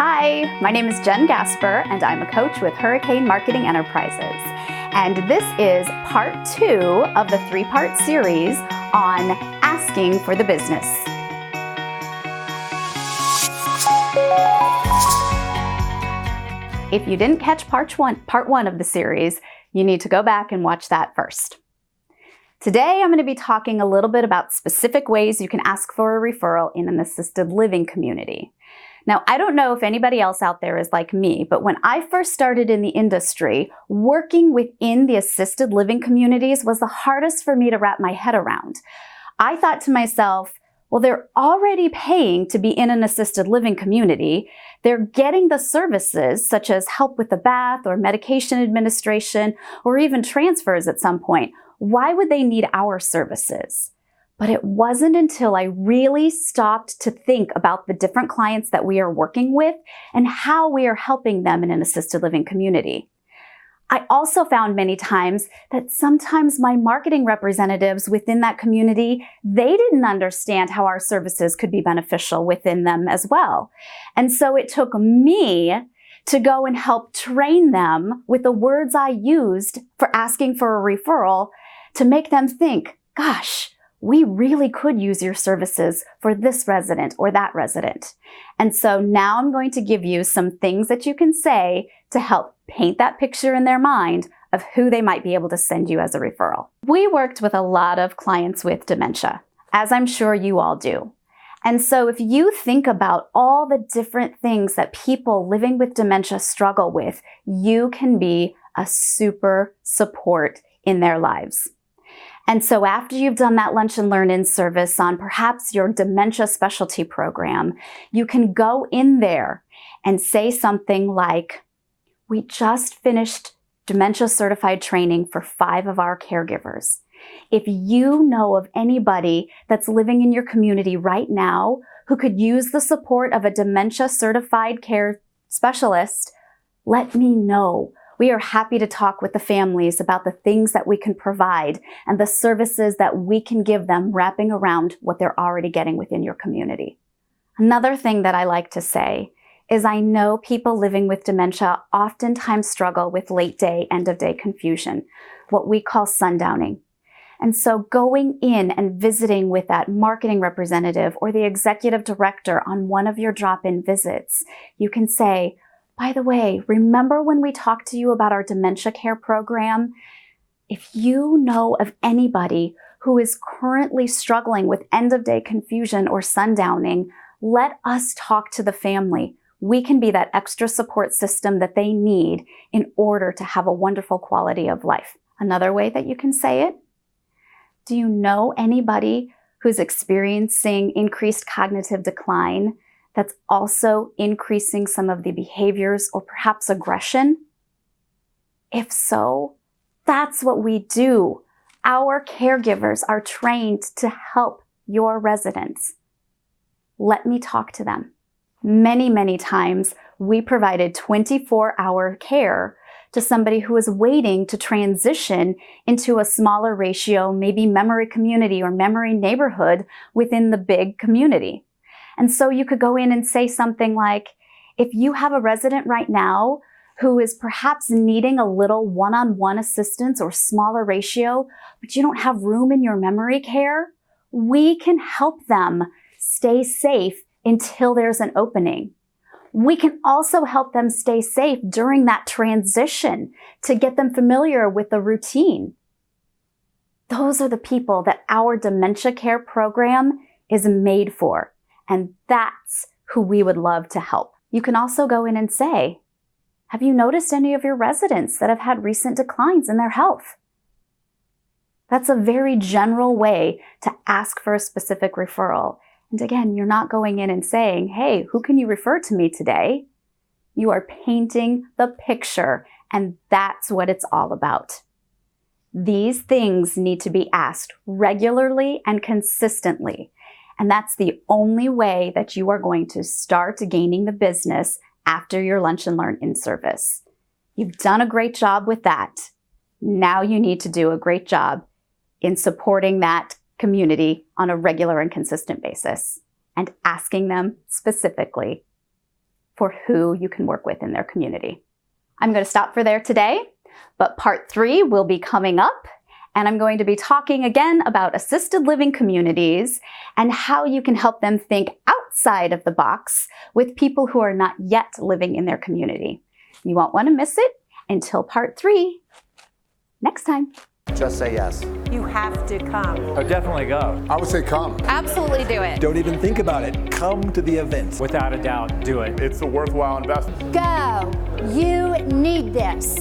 Hi, my name is Jen Gasper, and I'm a coach with Hurricane Marketing Enterprises. And this is part 2 of the 3-part series on asking for the business. If you didn't catch part one of the series, you need to go back and watch that first. Today, I'm going to be talking a little bit about specific ways you can ask for a referral in an assisted living community. Now, I don't know if anybody else out there is like me, but when I first started in the industry, working within the assisted living communities was the hardest for me to wrap my head around. I thought to myself, well, they're already paying to be in an assisted living community. They're getting the services such as help with the bath or medication administration or even transfers at some point. Why would they need our services? But it wasn't until I really stopped to think about the different clients that we are working with and how we are helping them in an assisted living community. I also found many times that sometimes my marketing representatives within that community, they didn't understand how our services could be beneficial within them as well. And so it took me to go and help train them with the words I used for asking for a referral to make them think, gosh, we really could use your services for this resident or that resident. And so now I'm going to give you some things that you can say to help paint that picture in their mind of who they might be able to send you as a referral. We worked with a lot of clients with dementia, as I'm sure you all do. And so if you think about all the different things that people living with dementia struggle with, you can be a super support in their lives. And so after you've done that lunch and learn in service on perhaps your dementia specialty program, you can go in there and say something like, we just finished dementia certified training for 5 of our caregivers. If you know of anybody that's living in your community right now who could use the support of a dementia certified care specialist, let me know. We are happy to talk with the families about the things that we can provide and the services that we can give them wrapping around what they're already getting within your community. Another thing that I like to say is I know people living with dementia oftentimes struggle with late day, end of day confusion, what we call sundowning. And so going in and visiting with that marketing representative or the executive director on one of your drop-in visits, you can say, by the way, remember when we talked to you about our dementia care program? If you know of anybody who is currently struggling with end-of-day confusion or sundowning, let us talk to the family. We can be that extra support system that they need in order to have a wonderful quality of life. Another way that you can say it, do you know anybody who's experiencing increased cognitive decline that's also increasing some of the behaviors or perhaps aggression? If so, that's what we do. Our caregivers are trained to help your residents. Let me talk to them. Many, many times we provided 24-hour care to somebody who is waiting to transition into a smaller ratio, maybe memory community or memory neighborhood within the big community. And so you could go in and say something like, if you have a resident right now who is perhaps needing a little one-on-one assistance or smaller ratio, but you don't have room in your memory care, we can help them stay safe until there's an opening. We can also help them stay safe during that transition to get them familiar with the routine. Those are the people that our dementia care program is made for. And that's who we would love to help. You can also go in and say, have you noticed any of your residents that have had recent declines in their health? That's a very general way to ask for a specific referral. And again, you're not going in and saying, hey, who can you refer to me today? You are painting the picture, and that's what it's all about. These things need to be asked regularly and consistently. And that's the only way that you are going to start gaining the business after your lunch and learn in service. You've done a great job with that. Now you need to do a great job in supporting that community on a regular and consistent basis and asking them specifically for who you can work with in their community. I'm going to stop for there today, but part 3 will be coming up, and I'm going to be talking again about assisted living communities and how you can help them think outside of the box with people who are not yet living in their community. You won't want to miss it until part 3 next time. Just say yes. You have to come. Oh, definitely go. I would say come. Absolutely do it. Don't even think about it. Come to the event. Without a doubt, do it. It's a worthwhile investment. Go. You need this.